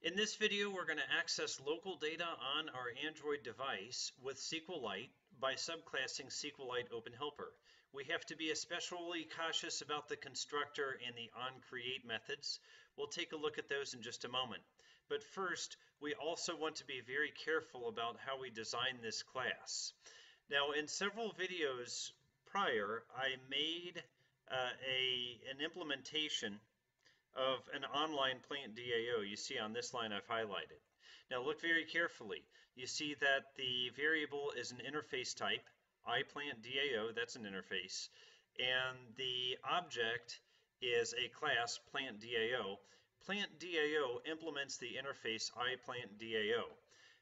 In this video, we're going to access local data on our Android device with SQLite by subclassing SQLiteOpenHelper. We have to be especially cautious about the constructor and the onCreate methods. We'll take a look at those in just a moment. But first, we also want to be very careful about how we design this class. Now, in several videos prior, I made an implementation of an online plant DAO. You see on this line I've highlighted. Now look very carefully. You see that the variable is an interface type, iPlantDAO, that's an interface, and the object is a class PlantDAO. PlantDAO implements the interface iPlantDAO.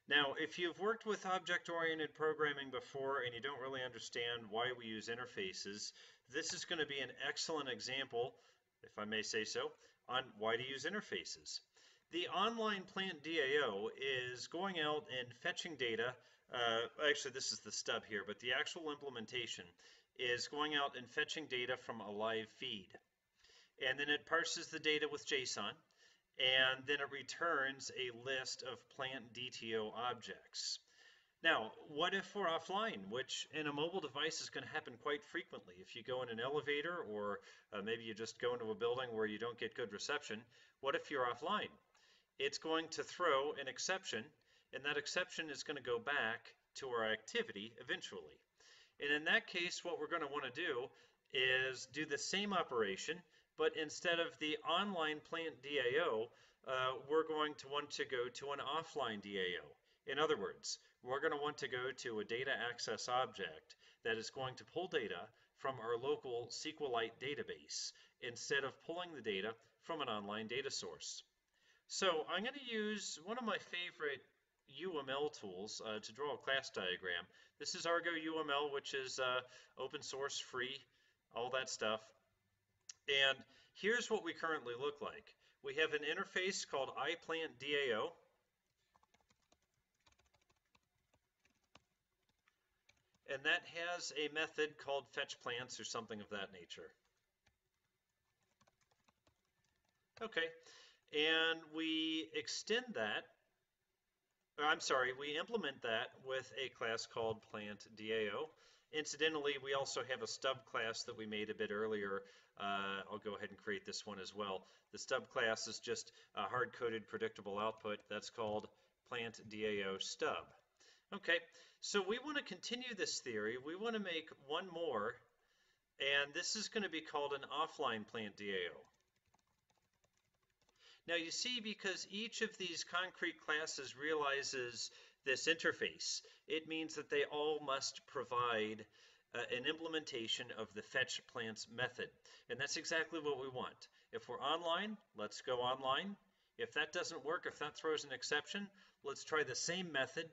Now, if you've worked with object-oriented programming before and you don't really understand why we use interfaces, this is going to be an excellent example, if I may say so, on why to use interfaces. The online plant DAO is going out and fetching data. Actually, this is the stub here, but the actual implementation is going out and fetching data from a live feed. And then it parses the data with JSON, and then it returns a list of plant DTO objects. Now, what if we're offline, which in a mobile device is going to happen quite frequently. If you go in an elevator or maybe you just go into a building where you don't get good reception, what if you're offline? It's going to throw an exception, and that exception is going to go back to our activity eventually. And in that case, what we're going to want to do is do the same operation, but instead of the online plant DAO, we're going to want to go to an offline DAO. In other words, we're going to want to go to a data access object that is going to pull data from our local SQLite database instead of pulling the data from an online data source. So I'm going to use one of my favorite UML tools to draw a class diagram. This is ArgoUML, which is open source, free, all that stuff. And here's what we currently look like. We have an interface called iPlantDAO. And that has a method called fetchPlants or something of that nature. Okay, and we extend that, we implement that with a class called PlantDAO. Incidentally, we also have a stub class that we made a bit earlier. I'll go ahead and create this one as well. The stub class is just a hard-coded predictable output. That's called PlantDAO stub. Okay, so we want to continue this theory. We want to make one more, and this is going to be called an offline plant DAO. Now you see, because each of these concrete classes realizes this interface, it means that they all must provide an implementation of the fetchPlants method. And that's exactly what we want. If we're online, let's go online. If that doesn't work, if that throws an exception, let's try the same method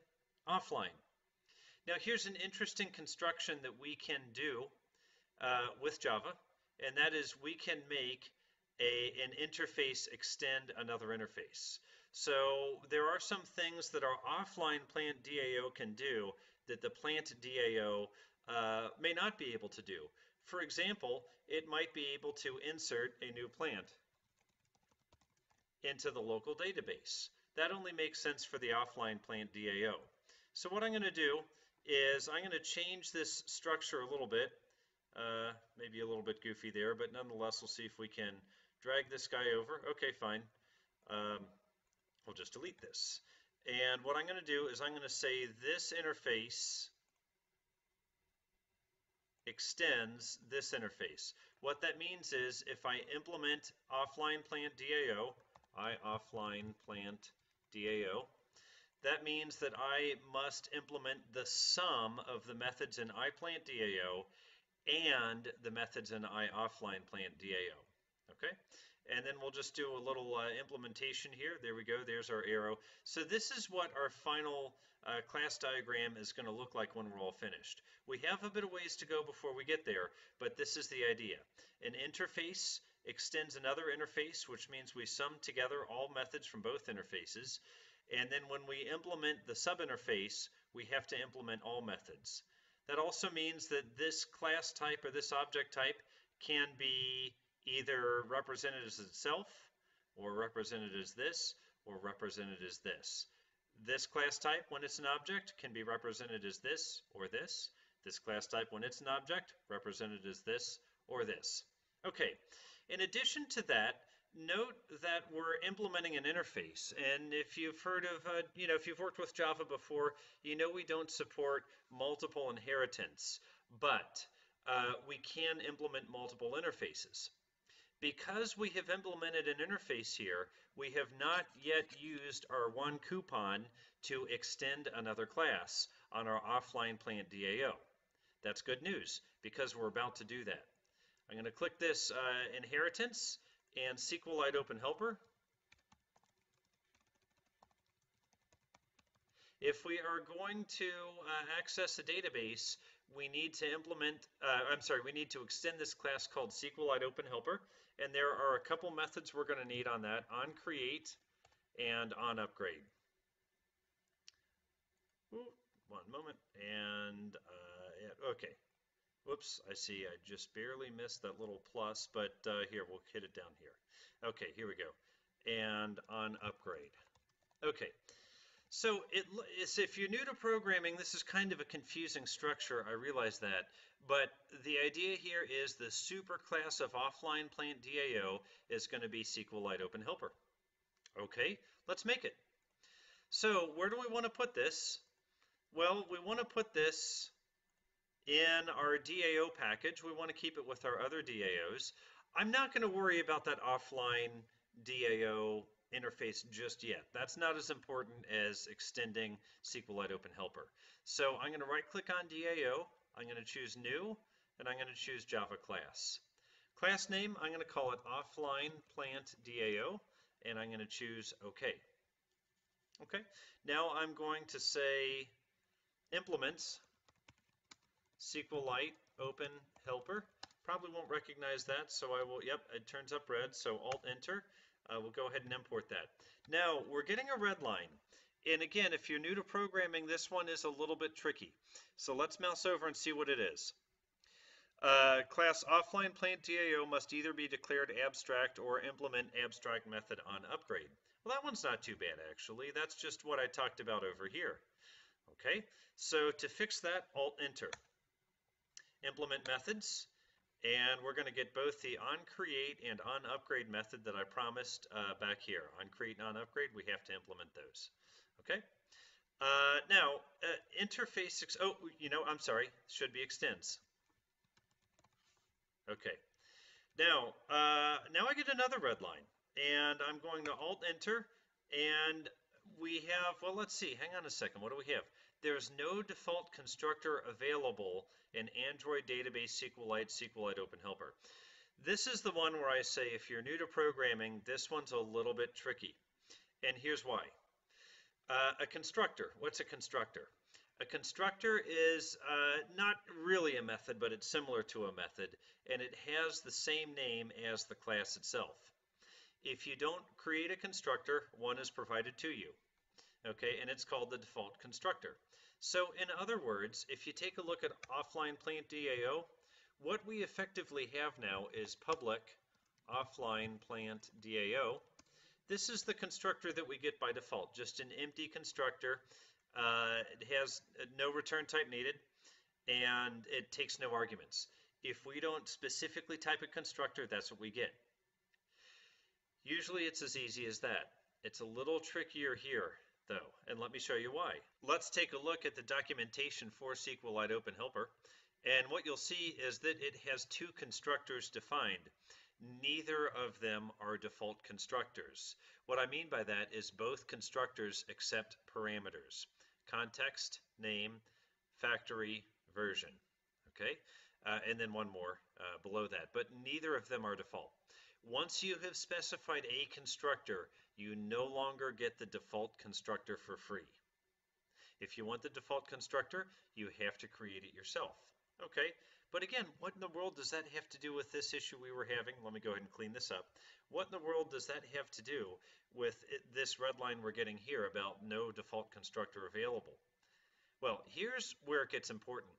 offline. Now here's an interesting construction that we can do with Java, and that is we can make an interface extend another interface. So there are some things that our offline plant DAO can do that the plant DAO may not be able to do. For example, it might be able to insert a new plant into the local database. That only makes sense for the offline plant DAO. So what I'm going to do is I'm going to change this structure a little bit, maybe a little bit goofy there, but nonetheless we'll see if we can drag this guy over. Okay, fine. We'll just delete this. And what I'm going to do is I'm going to say this interface extends this interface. What that means is if I implement offline plant DAO, offline plant DAO, that means that I must implement the sum of the methods in iPlantDAO and the methods in offlinePlantDAO. Okay, and then we'll just do a little implementation here. There we go. There's our arrow. So this is what our final class diagram is going to look like when we're all finished. We have a bit of ways to go before we get there, but this is the idea. An interface extends another interface, which means we sum together all methods from both interfaces. And then when we implement the subinterface, we have to implement all methods. That also means that this class type or this object type can be either represented as itself or represented as this, or represented as this. This class type, when it's an object, can be represented as this or this. This class type, when it's an object, represented as this or this. Okay, in addition to that, note that we're implementing an interface, and if you've heard of, if you've worked with Java before, you know we don't support multiple inheritance, but we can implement multiple interfaces. Because we have implemented an interface here, we have not yet used our one coupon to extend another class on our offline plant DAO. That's good news because we're about to do that. I'm going to click this inheritance and SQLiteOpenHelper. If we are going to access a database, we need to we need to extend this class called SQLiteOpenHelper, and there are a couple methods we're going to need on that, onCreate and onUpgrade. One moment, and okay. Whoops, I see I just barely missed that little plus, but here, we'll hit it down here. Okay, here we go. And onUpgrade. Okay. So if you're new to programming, this is kind of a confusing structure, I realize that, but the idea here is the superclass of offline plant DAO is going to be SQLiteOpenHelper. Okay, let's make it. So where do we want to put this? Well, we want to put this in our DAO package. We want to keep it with our other DAOs. I'm not going to worry about that offline DAO interface just yet. That's not as important as extending SQLiteOpenHelper. So I'm going to right click on DAO, I'm going to choose new, and I'm going to choose Java class. Class name, I'm going to call it offline plant DAO, and I'm going to choose OK. Okay, now I'm going to say implements SQLiteOpenHelper. Probably won't recognize that, so I will, yep, it turns up red, so Alt-Enter. We'll go ahead and import that. Now, we're getting a red line. And again, if you're new to programming, this one is a little bit tricky. So let's mouse over and see what it is. Class offline plant DAO must either be declared abstract or implement abstract method on upgrade. Well, that one's not too bad, actually. That's just what I talked about over here. Okay, so to fix that, Alt-Enter. Implement methods. And we're going to get both the onCreate and onUpgrade method that I promised back here. OnCreate and onUpgrade, we have to implement those. Okay. Now, interface, I'm sorry, should be extends. Okay. Now I get another red line, and I'm going to Alt-Enter, and we have, well, let's see, hang on a second, what do we have? There's no default constructor available in Android database SQLiteOpenHelper. This is the one where I say if you're new to programming, this one's a little bit tricky. And here's why. A constructor, what's a constructor? A constructor is not really a method, but it's similar to a method, and it has the same name as the class itself. If you don't create a constructor, one is provided to you. Okay, and it's called the default constructor. So in other words, if you take a look at offline plant DAO, what we effectively have now is public offline plant DAO. This is the constructor that we get by default, just an empty constructor. It has no return type needed, and it takes no arguments. If we don't specifically type a constructor, that's what we get. Usually it's as easy as that. It's a little trickier here, though, and let me show you why. Let's take a look at the documentation for SQLiteOpenHelper, and what you'll see is that it has two constructors defined. Neither of them are default constructors. What I mean by that is both constructors accept parameters: context, name, factory, version. Okay, and then one more below that, but neither of them are default. Once you have specified a constructor, you no longer get the default constructor for free. If you want the default constructor, you have to create it yourself. Okay, but again, what in the world does that have to do with this issue we were having? Let me go ahead and clean this up. What in the world does that have to do with this red line we're getting here about no default constructor available? Well, here's where it gets important.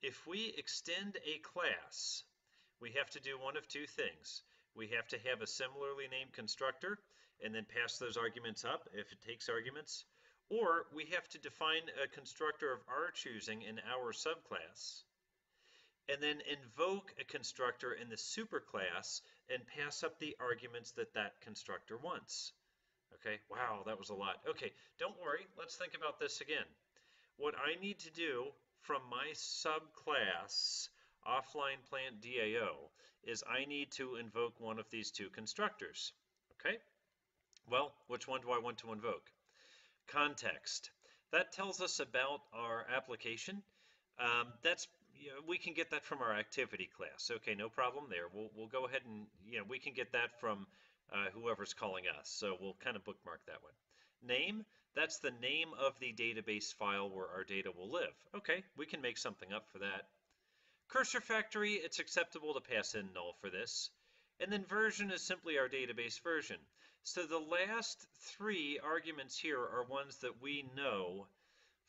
If we extend a class, we have to do one of two things. We have to have a similarly named constructor, and then pass those arguments up if it takes arguments. Or we have to define a constructor of our choosing in our subclass, and then invoke a constructor in the superclass and pass up the arguments that that constructor wants. Okay, wow, that was a lot. Okay, don't worry, let's think about this again. What I need to do from my subclass offline plant DAO is I need to invoke one of these two constructors. Okay, well, which one do I want to invoke? Context. That tells us about our application. We can get that from our activity class. Okay, no problem there. We'll go ahead and we can get that from whoever's calling us. So we'll kind of bookmark that one. Name. That's the name of the database file where our data will live. Okay, we can make something up for that. Cursor factory. It's acceptable to pass in null for this. And then version is simply our database version. So the last three arguments here are ones that we know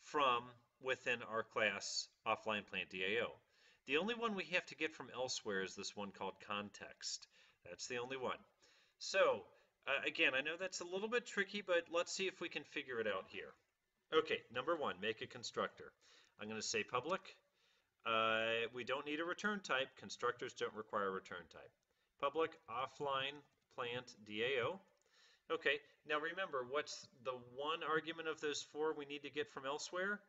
from within our class offline plant DAO. The only one we have to get from elsewhere is this one called context. That's the only one. So again, I know that's a little bit tricky, but let's see if we can figure it out here. Okay, number one, make a constructor. I'm going to say public. We don't need a return type. Constructors don't require a return type. Public offline plant DAO. Okay, now remember, what's the one argument of those four we need to get from elsewhere?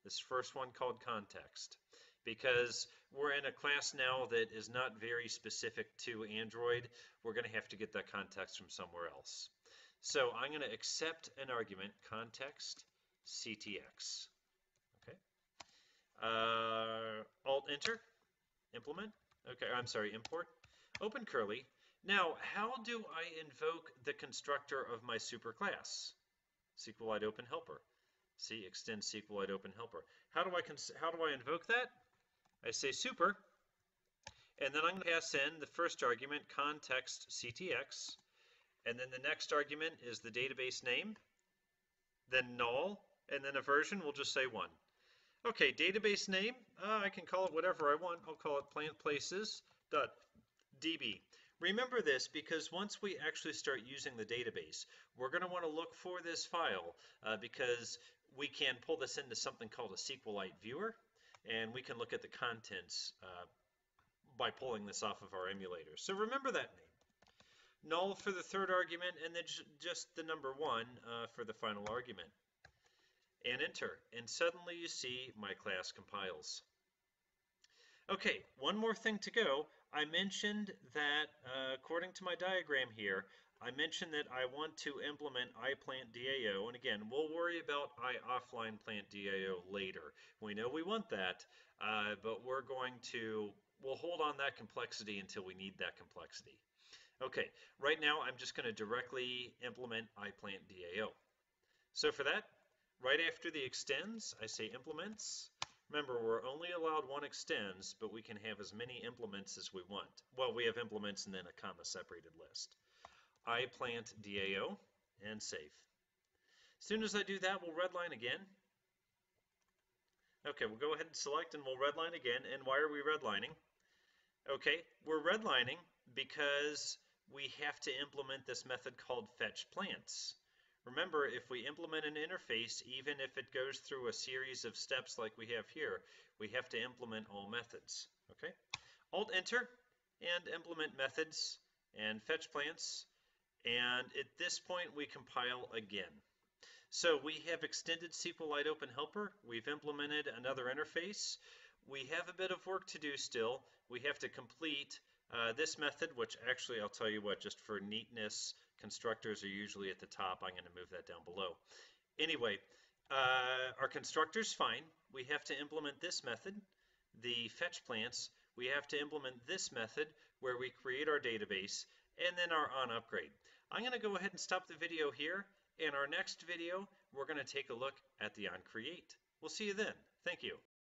This first one called context. Because we're in a class now that is not very specific to Android, we're going to have to get that context from somewhere else. So I'm going to accept an argument, context CTX. Okay. Alt-Enter, implement. Okay, I'm sorry, import. Open curly. Now, how do I invoke the constructor of my superclass? SQLiteOpenHelper. See, extend SQLiteOpenHelper. How do I invoke that? I say super, and then I'm going to pass in the first argument, context CTX, and then the next argument is the database name, then null, and then a version, we'll just say 1. Okay, database name, I can call it whatever I want. I'll call it plantplaces.db. Remember this because once we actually start using the database, we're going to want to look for this file because we can pull this into something called a SQLite viewer, and we can look at the contents by pulling this off of our emulator. So remember that name. Null for the third argument, and then just the number 1 for the final argument. And enter, and suddenly you see my class compiles. Okay, one more thing to go. I mentioned that, according to my diagram here, I mentioned that I want to implement iPlantDAO, and again, we'll worry about iOfflinePlantDAO later. We know we want that, but we'll hold on that complexity until we need that complexity. Okay, right now I'm just going to directly implement iPlantDAO. So for that, right after the extends, I say implements. Remember, we're only allowed 1 extends, but we can have as many implements as we want. Well, we have implements and then a comma-separated list. iPlantDAO, and save. As soon as I do that, we'll redline again. Okay, we'll go ahead and select and we'll redline again. And why are we redlining? Okay, we're redlining because we have to implement this method called fetchPlants. Remember, if we implement an interface, even if it goes through a series of steps like we have here, we have to implement all methods. Okay? Alt-Enter and implement methods and fetchPlants. And at this point, we compile again. So we have extended SQLiteOpenHelper. We've implemented another interface. We have a bit of work to do still. We have to complete this method, which actually, I'll tell you what, just for neatness, constructors are usually at the top. I'm going to move that down below. Anyway, our constructor's fine. We have to implement this method, the fetchPlants. We have to implement this method where we create our database, and then our onUpgrade. I'm going to go ahead and stop the video here. In our next video, we're going to take a look at the onCreate. We'll see you then. Thank you.